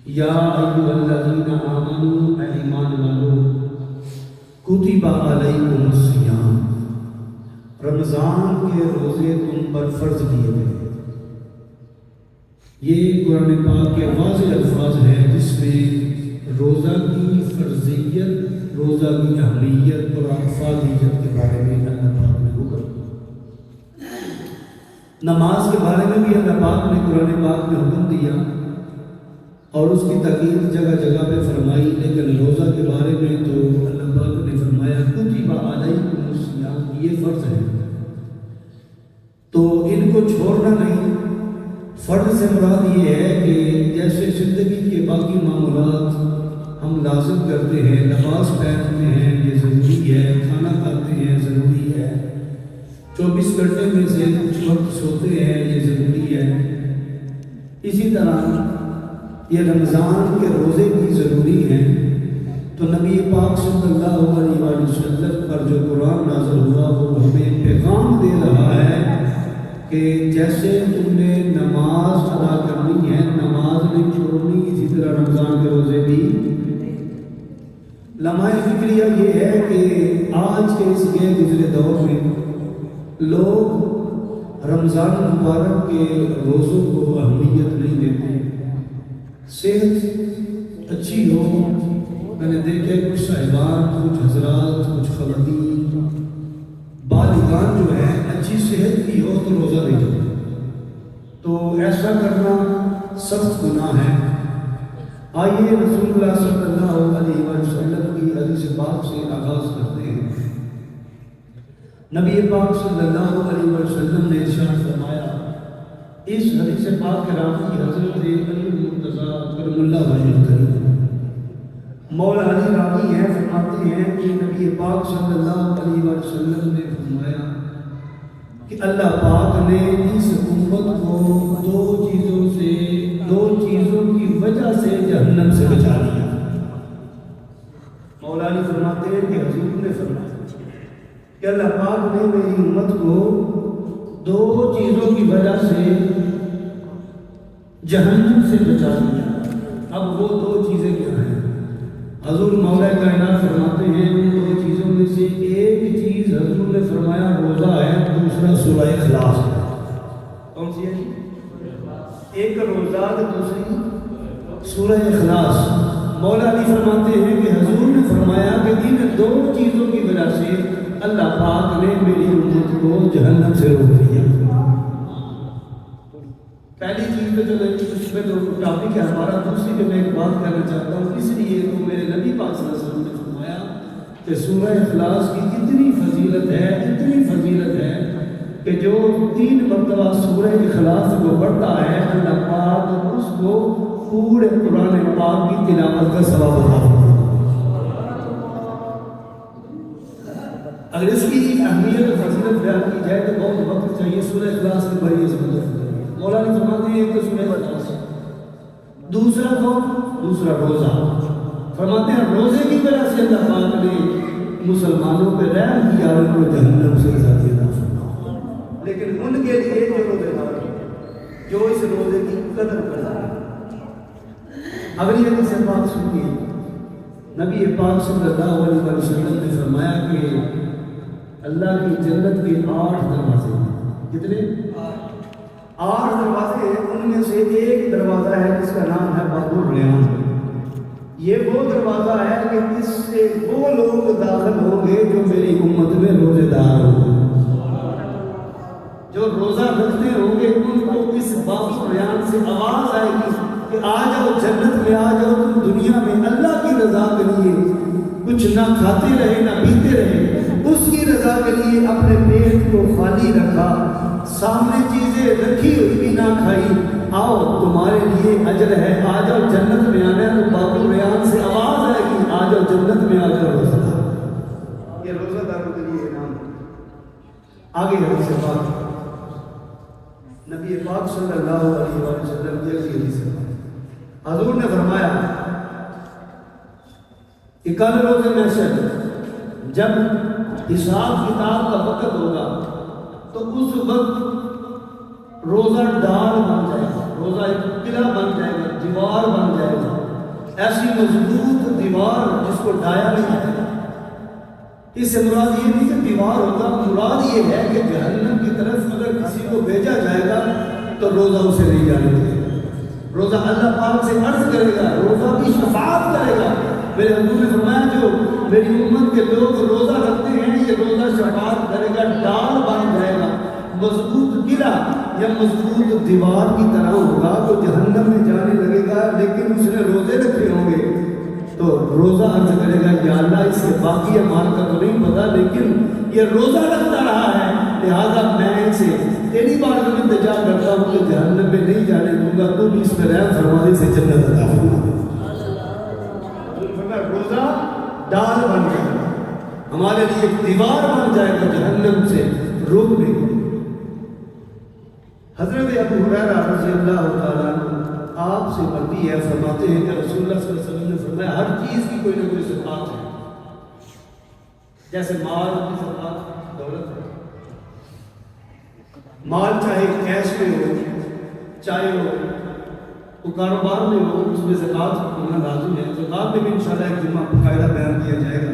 یا ایھا الذین آمنوا، اے ایمان والو، کتب علیکم الصیام، رمضان کے روزے تم پر فرض کیے گئے۔ یہ قرآن پاک کے واضح الفاظ ہیں جس میں روزہ کی فرضیت، روزہ کی اہمیت اور افضلیت کے بارے میں اللہ پاک نے حکم دیا۔ نماز کے بارے میں بھی اللہ پاک نے قرآن پاک میں حکم دیا اور اس کی تاکید جگہ جگہ پہ فرمائی، لیکن روزہ کے بارے میں تو اللہ پاک نے فرمایا کتب علیکم الصیام، یہ فرض ہے، تو ان کو چھوڑنا نہیں۔ فرض سے مراد یہ ہے کہ جیسے زندگی کے باقی معمولات ہم لازم کرتے ہیں، نماز پڑھتے ہیں یہ ضروری ہے، کھانا کھاتے ہیں ضروری ہے، 24 گھنٹے میں سے کچھ وقت سوتے ہیں یہ ضروری ہے، اسی طرح یہ رمضان کے روزے بھی ضروری ہیں۔ تو نبی پاک صلی اللہ علیہ وآلہ وسلم پر جو قرآن نازل ہوا وہ ہمیں پیغام دے رہا ہے کہ جیسے تم نے نماز ادا کرنی ہے، نماز نہیں چھوڑنی، اسی طرح رمضان کے روزے بھی۔ لمحہ فکریہ یہ ہے کہ آج کے اس گئے گزرے دور میں لوگ رمضان مبارک کے روزوں کو اہمیت نہیں دیتے۔ صحت اچھی ہو، میں نے دیکھے کچھ صاحبان، کچھ حضرات، کچھ خواتین بالغان جو ہے اچھی صحت کی ہو تو روزہ نہیں رکھتے، تو ایسا کرنا سخت گناہ ہے۔ آئیے رسول اللہ صلی اللہ علیہ وسلم کی حدیث پاک سے آغاز کرتے ہیں۔ نبی پاک صلی اللہ علیہ وسلم نے ارشاد فرمایا، اس حدیث پاک کے راوی حضرت علی مرتضیٰ کرم اللہ وجہہ کریم مولا علی راوی ہیں، فرماتے ہیں کہ نبی پاک صلی اللہ علیہ وسلم نے فرمایا کہ اللہ پاک نے اس امت کو دو چیزوں کی وجہ سے جہنم سے بچا لیا۔ مولا علی فرماتے ہیں کہ حضور نے فرمایا کہ اللہ پاک نے میری امت کو دو چیزوں کی وجہ سے جہنم سے بچا لیا۔ اب وہ دو چیزیں کیا ہیں؟ حضور مولا کائنات فرماتے ہیں ان دو چیزوں میں سے ایک چیز حضور نے فرمایا روزہ ہے، دوسرا سورہ اخلاص ہے۔ کون سی ہے؟ ایک روزہ، دوسری سورہ اخلاص۔ مولا علی فرماتے ہیں کہ حضور نے فرمایا کہ ان دو چیزوں کی وجہ سے اللہ پاک نے میری امت کو جہنم سے روک دیا۔ پہلی چیز اس میں تو ٹاپک ہے ہمارا، دوسری جو میں ایک بات کہنا چاہتا ہوں، اس لیے تو میرے نبی پاک صلی اللہ علیہ وسلم نے فرمایا کہ سورہ اخلاص کی اتنی فضیلت ہے کہ جو 3 مرتبہ سورہ اخلاص کو پڑھتا ہے اللہ پاک اس کو پورے قرآن پاک کی تلاوت کا ثواب عطا فرماتا ہے۔ اگر اس کی اہمیت اور فضیلت بیان کی جائے تو بہت وقت چاہیے۔ سورہ اخلاص کی بڑی عظمت ہے۔ مولا نے فرماتے ہیں ایک تو سورہ اخلاص، دوسرا روزہ۔ فرماتے ہیں روزے کی وجہ سے اللہ پاک نے مسلمانوں پہ رحم کیا اور ان کو جہنم سے آزادی عطا فرمائی۔ لیکن ان کے لیے جو روزے دار ہیں، جو اس روزے کی قدر کرتا ہے۔ اگلی حدیث سے بات سنیے، نبی پاک صلی اللہ علیہ وسلم نے فرمایا کہ اللہ کی جنت کے 8 دروازے ہیں۔ کتنے؟ 8 دروازے ہیں، ان میں سے ایک دروازہ ہے جس کا نام ہے باب الریان۔ یہ وہ دروازہ ہے کہ اس سے وہ لوگ داخل ہوں گے جو میری امت میں روزے دار ہوں گے، جو روزہ رکھتے ہوں گے۔ ان کو اس باب الریان سے آواز آئے گی کہ آ جاؤ جنت میں، آ جاؤ تم دنیا میں اللہ کی رضا کے لیے کچھ نہ کھاتے رہے نہ پیتے رہے، اس کی رضا کے لیے اپنے پیٹ کو خالی رکھا، سامنے چیزیں رکھی ہوئی بھی نہ کھائی، آؤ تمہارے لیے اجر ہے، آ جاؤ جنت میں آنا ہے۔ تو باب الریان سے آواز آئے گی آ جاؤ جنت میں، آ جاؤ روزہ دار۔ یہ روزہ داروں کے لیے انعام ہے۔ آگے حدیث پاک، نبی پاک صلی اللہ علیہ وسلم کی حدیث پاک، حضور نے فرمایا کہ کل روز محشر جب حساب کتاب کا وقت ہوگا تو اس وقت روزہ ڈال بن جائے گا، روزہ ایک قلعہ بن جائے گا، دیوار بن جائے گا، ایسی مضبوط دیوار جس کو ڈایا نہیں جائے گا. اس سے مراد یہ نہیں کہ دیوار ہوگا، مراد یہ ہے کہ جہنم کی طرف اگر کسی کو بھیجا جائے گا تو روزہ اسے نہیں جانے دے گا. روزہ اللہ پاک سے عرض کرے گا، روزہ بھی شفاعت کرے گا. میرے حضور نے فرمایا جو میری امت کے لوگ روزہ رکھتے ہیں یہ روزہ شفاعت کرے گا، ڈال بن جائے گا، مضبوط قلعہ یا مضبوط دیوار کی طرح ہوگا تو جہنم میں جانے لگے گا. لیکن اس نے روزے رکھے ہوں گے تو روزہ عرض کرے گا یا اللہ اس کے باقی اعمال کا تو نہیں پتا لیکن یہ روزہ رکھتا رہا ہے لہذا میں سے تیری بار میں التجا کرتا ہوں کہ جہنم میں نہیں جانے دوں گا، تو بھی اس میں رحم فرمانے سے جنت عطا فرما دے. روزہ ڈال بن جائے گا، ہمارے لیے ایک دیوار بن جائے گا جہنم سے روکنے کے لیے. حضرت ابو ہریرہ رضی اللہ تعالیٰ عنہ آپ سے مروی ہے، فرماتے ہیں کہ رسول اللہ صلی اللہ علیہ وسلم نے فرمایا ہر چیز کی کوئی نہ کوئی زکات ہے. جیسے مال کی زکات دولت ہے، مال چاہے کیش میں ہو چاہے وہ کاروبار میں ہو اس میں زکات ہونا لازم ہے. زکات میں بھی انشاءاللہ ایک جمعہ باقاعدہ بیان کیا جائے گا.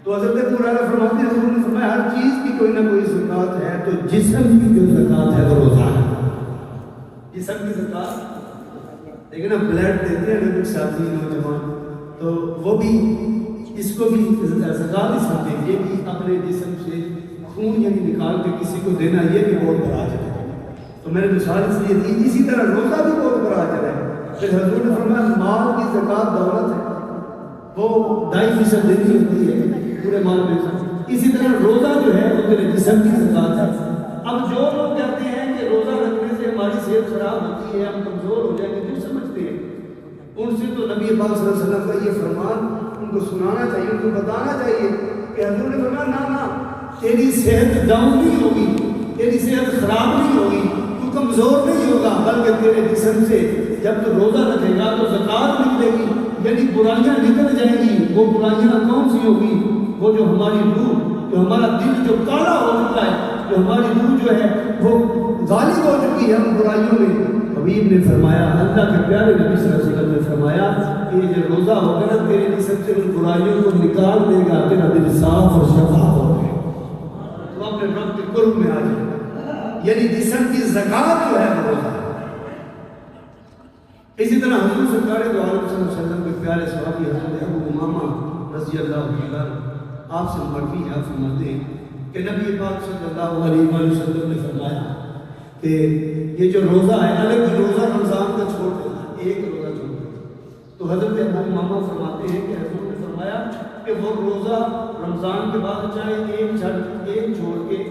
تو حضرت ابو ہریرہ فرماتے ہیں حضور نے فرمایا ہر چیز کی کوئی نہ کوئی زکات ہے، تو جسم کی جو زکات ہے وہ روزہ ہے. جسم کی زکات لیکن اب بلڈ دیتے ہیں نا کچھ ساتھی نوجوان تو وہ بھی اس کو بھی زکات اس میں دیں، یہ بھی اپنے جسم سے خون یعنی نکال کے کسی کو دینا یہ بھی بہت بڑا اجر ہے. تو میں نے مثال اس لیے دی. اسی طرح روزہ بھی بہت بڑا اجر ہے. پھر حضور نے فرمایا مال کی زکات دولت ہے وہ 2.5% دینی ہوتی ہے پورے مال میں. اسی طرح روزہ جو ہے وہ تیرے جسم کی زکات ہے. اب جو لوگ کہتے ہیں کہ روزہ رکھنے سے ہماری صحت خراب ہوتی ہے، ہم کمزور ہو جائیں گے، جو سمجھتے ہیں ان سے تو نبی پاک صلی اللہ علیہ وسلم کا یہ فرمان ان کو سنانا چاہیے، ان کو بتانا چاہیے کہ حضور نے فرمایا نہ تیری صحت ڈاؤن نہیں ہوگی، تیری صحت خراب نہیں ہوگی، تو کمزور نہیں ہوگا، بلکہ تیرے جسم سے جب تو روزہ رکھے گا تو زکات نکلے گی، یعنی برائیاں نکل جائیں گی. وہ برائیاں کون سی ہوگی؟ وہ جو ہماری روح، جو ہمارا دل جو کالا ہو چکا ہے، جو ہماری روح جو ہے وہ غالب ہو چکی ہے ہم برائیوں میں. حبیب نے فرمایا، اللہ کے پیارے نبی صلی اللہ علیہ وسلم نے فرمایا کہ یہ جو روزہ ہوگا نا تیرے جسم سے ان برائیوں کو نکال دے گا، تیرا دل صاف اور شفاف ہو گیا تو اپنے رب کے قرب میں آ جائے. یعنی جسم کی زکات جو ہے وہ روزہ ہے. اسی طرح حضور سرکار دو عالم صلی اللہ علیہ وسلم کے پیارے صحابی حضرت ابو امامہ رضی اللہ عنہ آپ سے مروی ہے، فرماتے ہیں کہ نبی پاک صلی اللہ علیہ وسلم نے فرمایا کہ یہ جو روزہ ہے الگ روزہ رمضان کا چھوڑ دینا، ایک روزہ چھوڑ دینا. تو حضرت ابو امامہ فرماتے ہیں کہ حضور نے فرمایا کہ وہ روزہ رمضان کے بعد چاہے ایک چھوڑ کے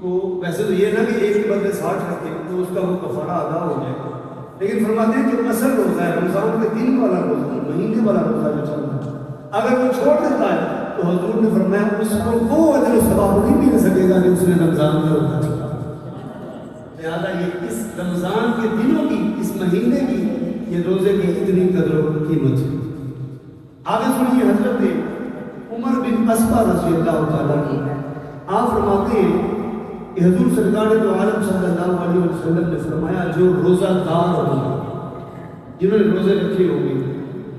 وہ ویسے تو یہ نہ کہ ایک کے بدلے 60 رکھے تو اس کا وہ کفارہ ادا ہو جائے گا، لیکن فرماتے ہیں کہ اصل روزہ ہے رمضان کے دن والا روزہ، مہینے والا روزہ جو چل رہا ہے اگر وہ چھوڑ دیتا ہے تو حضور نے فرمایا اس کو وہ اجر و ثواب نہیں مل سکے گا کہ اس نے رمضان میں روزہ چھوڑا. لہٰذا یہ اس رمضان کے دنوں کی، اس مہینے کی یہ روزے کی اتنی قدر و قیمت ہے. آگے سنیے حضرت عمر بن اصبہ رضی اللہ تعالیٰ عنہ آپ فرماتے ہیں کہ حضور سرکار دو عالم صلی اللہ علیہ وسلم نے فرمایا جو روزہ دار ہوگا، جنہوں نے روزے رکھے ہوں گے،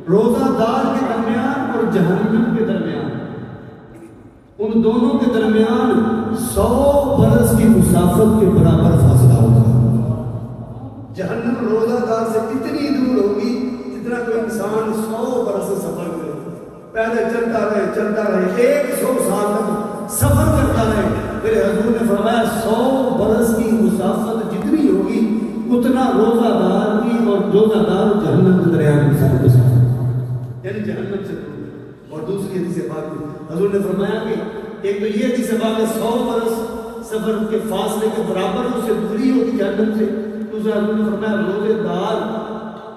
روزہ دار کے درمیان اور جہنم کے درمیان، ان دونوں کے درمیان 100 برس کی مسافت کے برابر فاصلہ ہوگا. جہنم روزہ دار سے اتنی دور ہوگی جتنا کوئی انسان 100 برس سے سفر کرے، پہلے چلتا رہے 100 سال تک سفر کرتا رہے. میرے حضور نے فرمایا 100 برس کی مسافت جتنی ہوگی اتنا روزہ دار کی اور روزہ دار جہنم کے درمیان مسافت، یعنی جہنم سے دور. اور دوسری حدیث پاک حضور نے فرمایا کہ ایک تو یہ حدیث پاک ہے 100 برس سفر کے فاصلے کے برابر اس سے دوری ہوگی جہنم سے. دوسرا حضور نے فرمایا روزے دار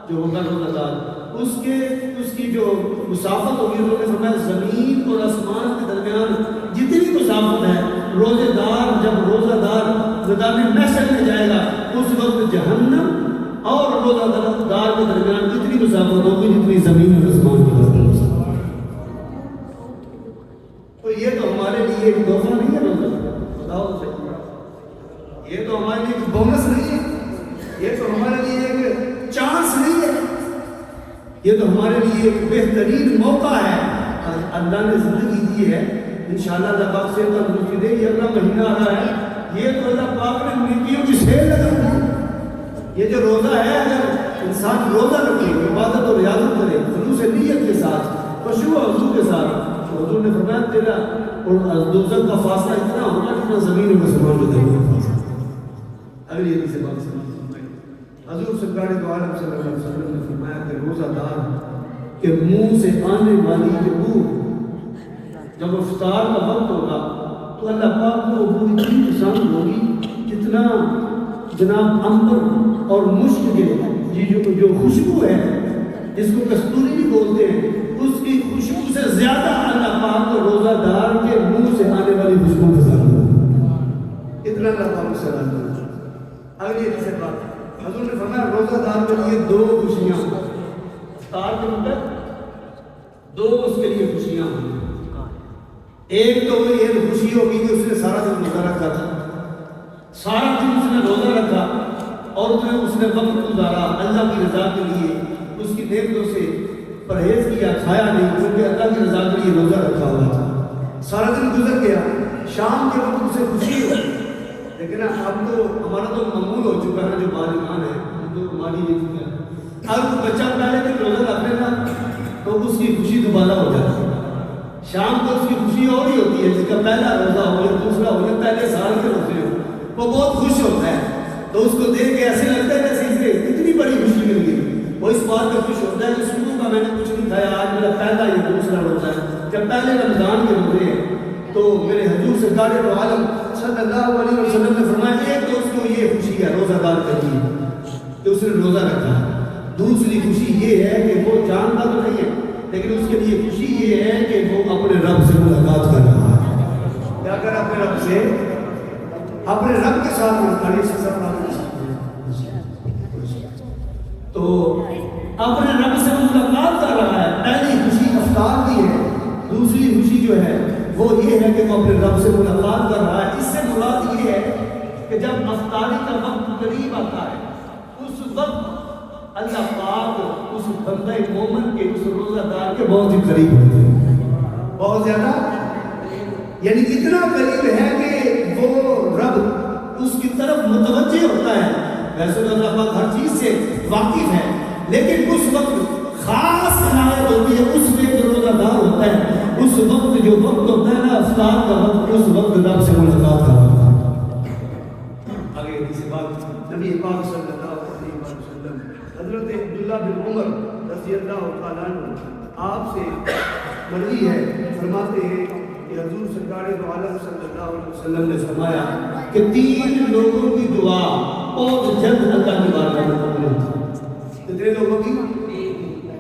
جو ہوگا روزہ دار اس کی جو مسافت ہوگی، انہوں نے فرمایا زمین اور آسمان کے درمیان جتنی مسافت ہے، روزے دار جب روزہ دار میدان محشر میں جائے گا اس وقت جہنم اور روزہ دار کے درمیان جتنی مسافت ہوگی جتنی زمین اور آسمان کے درمیان مسافت. تو یہ تو ہمارے لیے ایک تحفہ نہیں ہے روزہ، بتاؤ صحیح، یہ تو ہمارے لیے ایک بونس نہیں ہے، یہ تو ہمارے لیے ایک چانس نہیں ہے یہ تو ہمارے لیے ایک بہترین موقع ہے، اللہ نے زندگی دی ہے، انشاءاللہ اللہ پاک سے تندرستی دے، یہ اگلا مہینہ آ رہا ہے، یہ تو اللہ پاک نے نیکیوں کی سیل لگا دی۔ یہ جو روزہ ہے، اگر انسان روزہ رکھے، عبادت اور ریاضت کرے خلوص نیت کے ساتھ، خشوع و خضوع کے ساتھ، تو حضور نے فرمایا تیرا اور دوزخ کا فاصلہ اتنا ہوگا جتنا زمین و آسمان کے درمیان فاصلہ۔ اگلی حدیث سے بات سمجھ، حضور سرکار دو عالم صلی اللہ علیہ وسلم نے فرمایا کہ روزہ دار کے منہ سے آنے والی یہ بو جب افطار کا وقت ہوگا تو اللہ پاک کو وہ بو اتنی پسند ہوگی جتنا جناب عنبر اور مشک کے جو خوشبو ہے جس کو کستوری بھی بولتے ہیں، اس کی خوشبو سے زیادہ اللہ پاک کو روزہ دار کے منہ سے آنے والی خوشبو پسند ہوگی، اتنا اللہ پاک سے راضی ہوگا۔ اگلی حدیث سے بات، حضور نے فرمایا روزہ دار کے لیے دو خوشیاں، افطار کے مطلب دو اس کے لیے خوشیاں ہوئی۔ ایک تو وہ یہ خوشی ہوگی کہ اس نے سارا دن روزہ رکھا تھا، سارا دن اس نے روزہ رکھا اور اس نے وقت گزارا اللہ کی رضا کے لیے، اس کی نعمتوں سے پرہیز کیا، کھایا نہیں کیونکہ اللہ کی رضا کے لیے روزہ رکھا ہوا تھا، سارا دن گزر گیا، شام کے وقت اسے خوشی ہو۔ لیکن اب تو ہمارا تو معمول ہو چکا ہے، جو بالغان ہے جو ہماری یہ چیز ہے، اب بچہ پہلے دن روزہ رکھ لینا تو اس کی خوشی دوبارہ ہو جاتی ہے، شام کو اس کی خوشی اور ہی ہوتی ہے، جس کا پہلا روزہ ہو یا دوسرا ہو یا پہلے سال کے روزے ہو، وہ بہت خوش ہوتا ہے، تو اس کو دیکھ کے ایسے لگتا ہے جیسے اس سے اتنی بڑی خوشی مل گئی، وہ اس بات پہ خوش ہوتا ہے کہ صبح کا میں نے کچھ نہیں کھایا، آج میرا پہلا یا دوسرا روزہ ہے، جب پہلے رمضان کے روزے ہیں تو میرے حضور سرکار دو عالم صلی اللہ علیہ وسلم نے فرمایا ایک تو اس کو یہ خوشی ہے روزہ دار کے لیے کہ اس نے روزہ رکھا، دوسری خوشی یہ ہے کہ وہ جانتا تو نہیں ہے لیکن اس کے لیے خوشی یہ ہے کہ وہ اپنے رب سے ملاقات کر رہا ہے، کیا کر اپنے رب سے، اپنے رب کے ساتھ تو اپنے رب سے ملاقات کر رہا ہے۔ پہلی خوشی افطار کی ہے، دوسری خوشی جو ہے وہ یہ ہے کہ وہ اپنے رب سے ملاقات کر رہا ہے۔ اس سے مراد یہ ہے کہ جب افطاری کا وقت قریب آتا ہے اس وقت اللہ پاک اس بندہ مومن کے، اس روزہ دار کے بہت ہی قریب ہوتے ہیں، بہت زیادہ، یعنی اتنا قریب ہے کہ وہ رب اس کی طرف متوجہ ہوتا ہے۔ ویسے تو اللہ پاک ہر چیز سے واقف ہے لیکن اس وقت خاص عنایت ہوتی ہے اس میں جو روزہ دار ہوتا ہے، اس وقت جو وقت ہوتا ہے نا افطار کا وقت، اس وقت رب سے ملاقات کا وقت ہے۔ آگے حدیث بات، نبی پاک صلی اللہ علیہ وسلم حضرت عبداللہ بن عمر رضی اللہ تعالیٰ عنہ آپ سے مروی ہے، فرماتے ہیں کہ حضور سرکار دو عالم صلی اللہ علیہ وسلم نے فرمایا کہ 3 لوگوں کی دعا بہت جلد اللہ کی بارگاہ میں قبول ہوتی ہے۔ کتنے لوگوں کی؟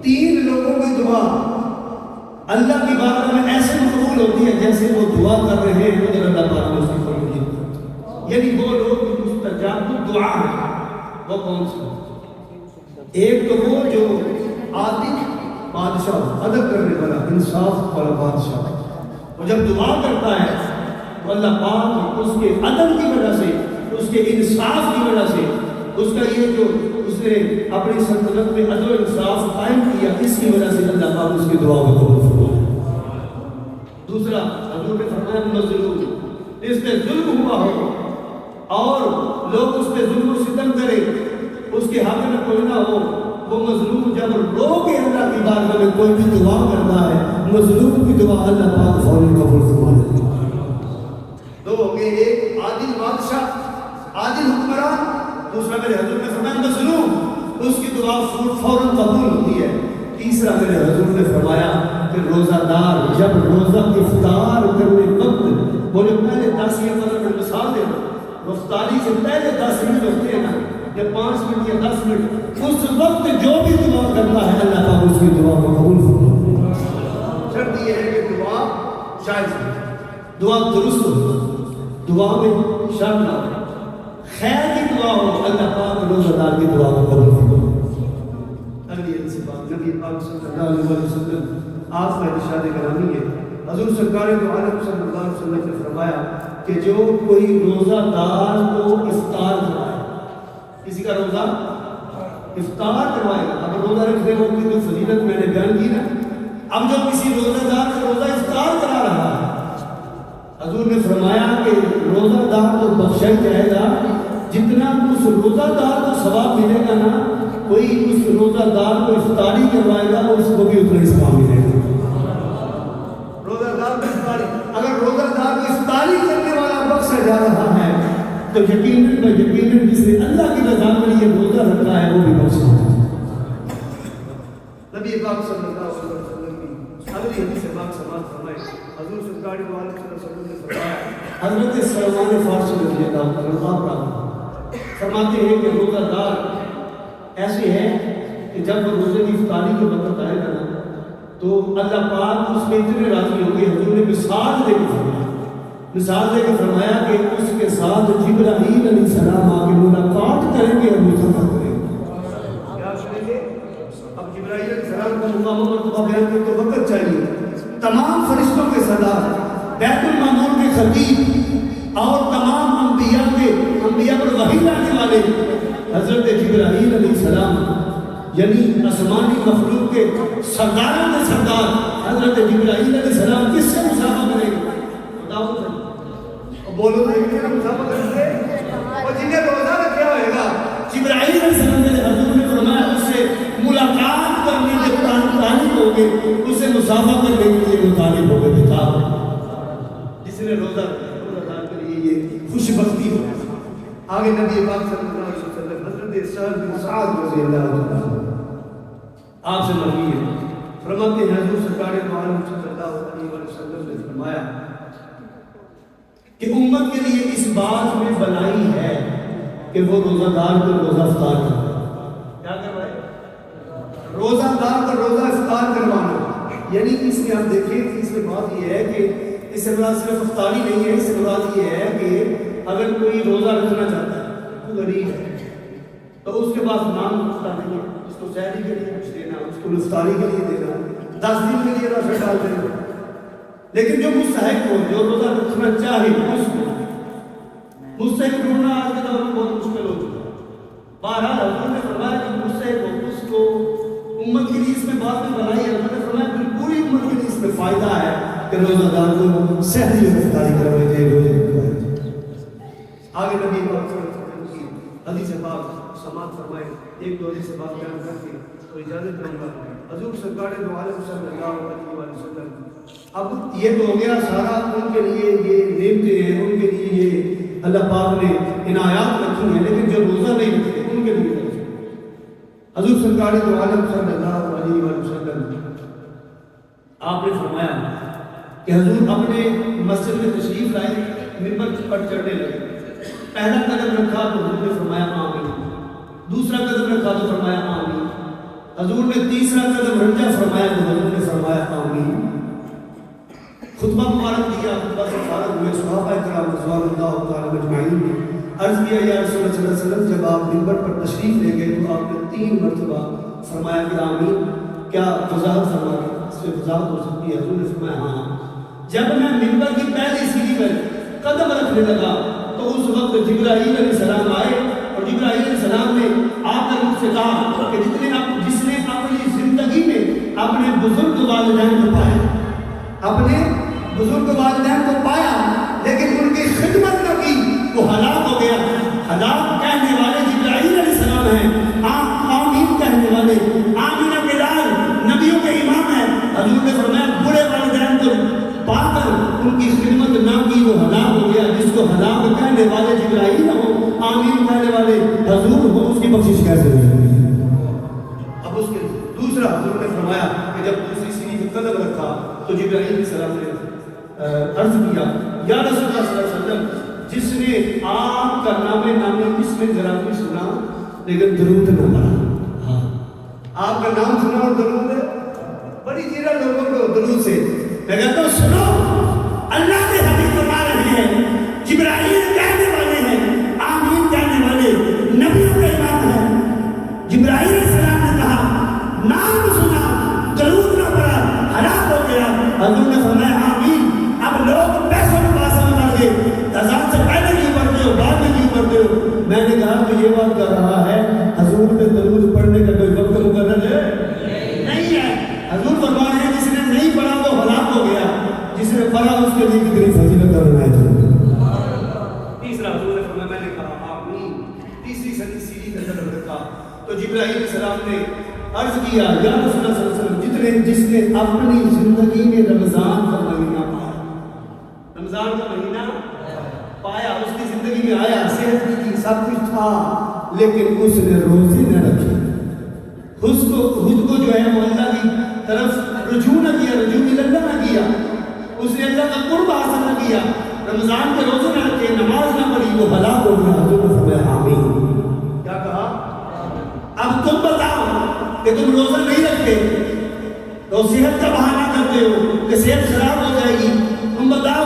3 لوگوں کی دعا اللہ کی بارگاہ میں ایسے قبول ہوتی ہے جیسے وہ دعا کر رہے ہیں ادھر اللہ پاک نے اس کی قبول کی، یعنی وہ لوگ مستجاب الدعا ہیں۔ وہ کون سے؟ ایک تو وہ جو عادل بادشاہ، عدل کرنے والا، انصاف والا بادشاہ، وہ جب دعا کرتا ہے تو اللہ پاک اس کے عدل کی وجہ سے، اس کے انصاف کی وجہ سے، اس کا یہ جو اس نے اپنی سلطنت میں عدل و انصاف قائم کیا، اس کی وجہ سے اللہ پاک اس کی دعا کو قبول فرماتا ہے۔ دوسرا حضور نے فرمایا مظلوم، اس پہ ظلم ہوا ہو اور لوگ اس پہ ظلم و ستم کریں، اس کے حق میں کوئی نہ ہو، وہ مظلوم جب رو کے اللہ کی بارگاہ میں کوئی بھی دعا کرتا ہے، مظلوم کی دعا اللہ پاک فوراً قبول فرما لیتا ہے۔ دو ہو گئے، ایک عادل بادشاہ، عادل حکمران، دوسرا میرے حضور نے فرمایا مظلوم، اس کی دعا فوراً قبول ہوتی ہے۔ تیسرا میرے حضور نے فرمایا کہ روزہ دار جب روزہ افطار کرنے وقت، وہ جو پہلے 10 یا 15 منٹ مثال دے رہا، افطاری سے پہلے 10 منٹ ہوتے ہیں نا، یا 5 منٹ یا 10 منٹ، اس وقت جو بھی دعا کرتا ہے اللہ تعالیٰ اس کی دعا کو قبول فرماتا ہے۔ شرط یہ ہے کہ دعا جائز ہو، دعا درست ہو، دعا میں شرط نہ ہو، خیر کی دعا ہو، اللہ پاک روزہ دار کی دعا کو قبول فرماتا ہے۔ اگلی حدیث بات، نبی پاک صلی اللہ علیہ وسلم آپ کا ارشاد گرامی ہے، حضور سرکار دو عالم صلی اللہ علیہ وسلم نے فرمایا کہ جو کوئی روزہ دار کو افطار کرائے، کسی کا روزہ افطار کروائے گا. اب روزہ رکھنے والوں کی تو فضیلت میں نے بیان کی نا. اب جو کسی روزہ دار کا روزہ افطار کرا رہا ہے، حضور نے فرمایا کہ روزہ دار کو بخشا جائے گا جتنا اس روزہ دار کو ثواب ملے گا نا، کوئی اس روزہ دار کو افطاری کروائے گا اس کو بھی اتنا ہی ثواب ملے گا. روزہ دار کو افطاری، اگر روزہ دار کو افطاری کرنے والا بخشا جا رہا ہے تو یقیناً جس نے اللہ کی رضا کے لیے روزہ رکھا ہے وہ بھی بخشا ہے. نبی پاک صلی اللہ علیہ وسلم کی اگلی حدیث پاک سماعت فرمائے. حضور سرکار دو عالم صلی اللہ علیہ وسلم نے فرمایا، حضرت سلمان فارسی رضی اللہ عنہ فرماتے ہیں کہ روزہ دار ایسے ہے کہ جب وہ روزے کی افطاری کے وقت آئے گا نا تو اللہ پاک اس میں اتنے راضی ہوں گے. حضور نے مثال دے کے فرمایا کہ اس کے ساتھ جبرائیل علیہ السلام آ کے ملاقات کریں گے اور مصافحہ کریں گے. کیا سنیں گے؟ اب جبرائیل علیہ السلام کا مقام مرتبہ بیان کرنے کو وقت چاہیے. تمام فرشتوں کے سردار، بیت المعمور کے خطیب اور تمام انبیاء پر وحی لانے والے حضرت جبرائیل علیہ السلام، یعنی آسمانی مخلوق کے سرداروں کے سردار حضرت جبرائیل علیہ السلام کس سے مصافحہ کریں گے؟ بتاؤ بولو مصافحہ کریں گے. اور جنہیں روزہ رکھا ہوئے گا جبرائیل علیہ السلام نے حضور نے فرمایا اس سے ملاقات کرنے کے طالب ہو گے، اس سے مصافحہ کرنے کے لیے مطالب ہو گئے. جس نے روزہ دار کے لیے یہ خوش بختی ہو. آگے نبی پاک صلی اللہ علیہ وسلم حضرت سعد بن سعد رضی اللہ عنہ آپ سے مروی ہے، فرماتے ہیں حضور سرکار دو عالم صلی اللہ علیہ وسلم نے فرمایا کہ امت کے لیے اس بات میں بنائی ہے کہ وہ روزہ دار کو روزہ افطار کرے. کیا کروائے؟ روزہ دار کا روزہ افطار کروانا. یعنی اس میں آپ دیکھیں کہ اس میں بات یہ ہے کہ اس سے مراد صرف افطاری نہیں ہے، اس سے مراد یہ ہے کہ اگر کوئی روزہ رکھنا چاہتا ہے، وہ غریب ہے تو اس کے پاس نام رکھتا نہیں ہے، اس کو سحری کے لیے کچھ دینا، اس کو افطاری کے لیے دینا، 10 دن کے لیے راشن ڈال دینا. لیکن جو مستحق ہو، جو روزہ رکھنا چاہے، اس کو مستحق ڈھونڈنا آج کے دور میں بہت مشکل ہو چکا ہے. بہرحال حضور نے فرمایا کہ مستحق ہو اس کو امت کے لیے اس میں بات میں بنائی ہے. حضور نے فرمایا کہ پوری امت کے لیے اس میں فائدہ ہے کہ روزہ دار کو سحری اور افطاری کروائی جائے، روزے رکھوائے جائے. آگے نبی پاک صلی اللہ علیہ وسلم کی حدیث پاک سماعت فرمائے. ایک دو حدیث سے بات بیان کر کے تو اجازت دوں گا. حضور سرکار دو عالم صلی اللہ علیہ وسلم، اب یہ تو ہو گیا سارا ان کے لیے یہ نعمتیں ہیں، ان کے لیے یہ اللہ پاک نے عنایات رکھی ہیں، لیکن جو روزہ نہیں رکھتے ان کے لیے حضور سرکار دو عالم صلی اللہ علیہ وسلم آپ نے فرمایا کہ حضور اپنے مسجد میں تشریف لائے، منبر پر چڑھنے لگے. پہلا قدم رکھا تو حضور نے فرمایا آمین، دوسرا قدم رکھا تو فرمایا آمین، حضور نے تیسرا قدم رکھا فرمایا تو حضور نے فرمایا آمین. خطبہ مبارک دیا، خطبہ سے فارغ ہوئے. صحابہ کرام رضوان اللہ تعالی اجمعین نے عرض کیا یا رسول اللہ صلی اللہ علیہ وسلم جب آپ منبر پر تشریف لے گئے تو آپ نے 3 مرتبہ فرمایا کہ آمین، کیا وضاحت فرما دیں، اس سے وضاحت ہو سکتی ہے؟ حضور نے فرمایا ہاں. جب میں منبر کی پہلی سیڑھی پر قدم رکھنے لگا تو اس وقت جبرائیل علیہ السلام آئے اور جبرائیل علیہ السلام نے آپ نے مجھ سے کہا کہ جس نے اپنی زندگی میں اپنے بزرگ والدین کو پایا، اپنے بزرگ والدین کو پایا لیکن ان کی خدمت نہ کی، وہ ہلاک ہو گیا. ہلاک کہنے والے جبرائیل علیہ السلام ہیں، آمین کہنے والے آمین بلال نبیوں کے امام ہیں. حضور نے فرمایا بڑے والدین کو پا کر ان کی خدمت نہ کی، وہ ہلاک ہو گیا. جس کو ہلاک کہنے والے جبرائیل ہو، آمین کہنے والے حضور ہو، اس کی بخشش کیسے ہوئی؟ اب اس کے دوسرا حضور نے فرمایا کہ جب دوسری سیڑھی پہ قدم رکھا تو جبرائیل علیہ السلام نے عرض کیا یا رسول اللہ صلی اللہ علیہ وسلم جس نے آپ کا نامی اس میں ذرا بھی سنا لیکن درود نہ پڑھا. آپ کا نام سنا اور درود بڑی چیزیں لوگوں کو درود سے. میں کہتا ہوں سنو، اللہ کے حبیب فرما رہے ہیں، جبرائیل کہنے والے ہیں، آمین کہنے والے نبیوں کے امام ہیں. جبرائیل علیہ السلام نے کہا نام سنا درود نہ پڑھا ہلاک ہو گیا. حضور نے فرمایا آمین. اب لوگ پیسوں میں پاسا کر کے اذان سے پہلے کیوں پڑھتے ہو، بعد میں کیوں پڑھتے ہو؟ میں نے کہا کہ یہ بات کر رہا ہے حضور پہ درود پڑھنے تو جبرائیل علیہ السلام نے عرض کیا یا رسول اللہ صلی اللہ علیہ وسلم جس نے اپنی زندگی میں رمضان کا مہینہ پایا، رمضان کا مہینہ پایا، اس کی زندگی میں آیا، صحت بھی تھی، سب کچھ تھا، لیکن اس نے روزے نہ رکھے، خود کو جو ہے وہ اللہ کی طرف رجوع نہ کیا، رجوع اللہ نہ کیا، اس نے اللہ کا قرب حاصل نہ کیا، رمضان کے روزے نہ رکھے، نماز نہ پڑھی، وہ ہلاک ہو گیا۔ حضور نے فرمایا آمین۔ کیا کہا؟ اب تم بتاؤ کہ تم روزہ نہیں رکھتے تو صحت کا بہانہ کرتے ہو کہ صحت خراب ہو جائے گی، تم بتاؤ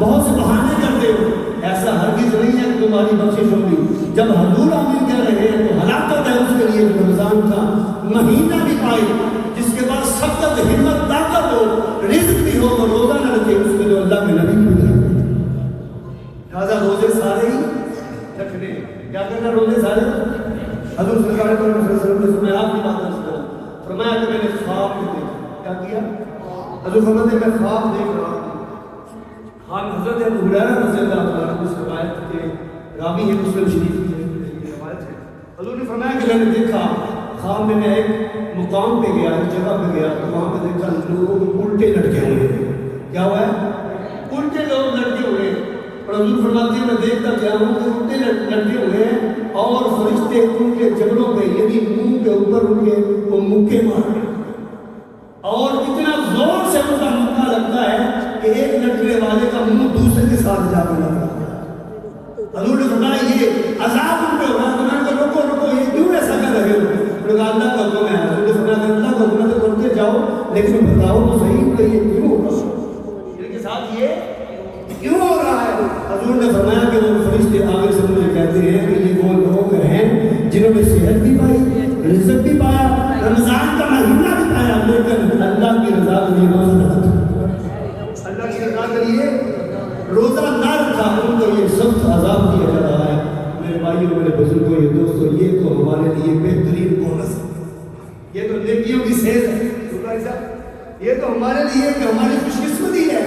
بہت سے بہانے کرتے ہو، ایسا ہرگز نہیں ہے کہ تمہاری بخشش ہوگی۔ جب حضور آمین کہہ رہے ہیں تو ہلاکت ہے اس کے لیے جو رمضان کا مہینہ بھی پائے، جس کے بعد سخت ہمت طاقت ہو، رزق بھی ہو، وہ روزہ نہ رکھے، اس میں جو اللہ کے نبی بھی ہے۔ لہٰذا روزے سارے ہی رکھنے، کیا کرنا روزے سارے؟ حضور سرکار صلی اللہ علیہ وسلم نے فرمایا آپ کی بات نہ سنا، فرمایا کہ میں نے خواب میں دیکھا، کیا کیا؟ حضور فرماتے ہیں میں خواب دیکھ رہا ہوں، خان حضرت ابو ہریرہ رضی اللہ عنہ اس روایت کے راوی ہیں، مسلم شریف کی روایت ہے، حضور نے فرمایا کہ میں نے دیکھا خواب میں ایک مقام پہ گیا، ایک جگہ پہ گیا تو وہاں پہ دیکھا لوگوں کو الٹے لٹکے ہوئے ہیں، کیا ہوا ہے؟ الٹے لوگ لٹکے ہوئے ہیں، اور حضور فرماتے ہیں میں دیکھتا کیا ہوں کہ الٹے لٹکے ہوئے ہیں اور فرشتے ان کے جبڑوں پہ یعنی منہ کے اوپر ان کے وہ مکے مار رہے ہیں، اور اتنا زور سے ان کا مکہ لگتا ہے کہ ایک لٹکنے والے کا منہ دوسرے کے ساتھ جا کے لگ رہا ہے۔ حضور نے فرمایا یہ عذاب ان پہ ہو رہا ہے، تو میں نے کہا رکو یہ کیوں ایسا کر رہے ہو؟ اللہ کا حکم ہے۔ حضور نے فرمایا اللہ کا حکم ہے تو کرتے جاؤ، لیکن بتاؤ تو صحیح کہ یہ کیوں ہو رہا ہے، ان کے ساتھ یہ کیوں ہو رہا ہے؟ حضور نے فرمایا کہ وہ فرشتے آگے سے مجھے کہتے ہیں کہ یہ وہ لوگ ہیں جنہوں نے صحت بھی پائی، رزق بھی پایا، رمضان کا مہینہ بھی پایا، لیکن اللہ کی رضا کے لیے روزہ نہ رکھا، اللہ کی رضا کے لیے روزہ نہ رکھا، ان کو یہ سخت عذاب دیا جا رہا ہے۔ میرے بھائیوں، میرے بزرگوں، یہ دوستوں، یہ تو ہمارے لیے بہترین بونس ہے، یہ تو نیکیوں کی سیز ہے، یہ تو ہمارے لیے کہ ہماری خوش قسمتی ہے۔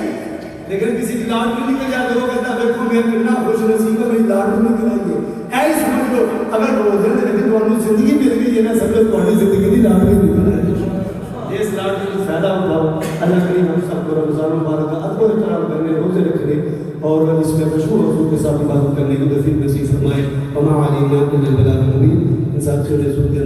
لیکن کسی کی لاٹری نکل جائے تو وہ کہتا ہے دیکھو میں کتنا خوش نصیب ہے، میری لاٹری نکل آئی ہے، ایسے سمجھ لو اگر روزے نے لیکن تمہیں زندگی مل گئی ہے نا، سب لوگ تمہاری زندگی کی لاٹری نکل آئی ہے، اس لاٹری کو فائدہ اٹھاؤ۔ اللہ کریم ہم سب کو رمضان مبارک کا ادب و احترام کرنے، روزے رکھنے اور اس میں خشوع و خضوع کے ساتھ عبادت کرنے کی توفیق نصیب فرمائے۔ وما علینا الا البلاغ المبین۔ ان ساتھیوں نے سن کے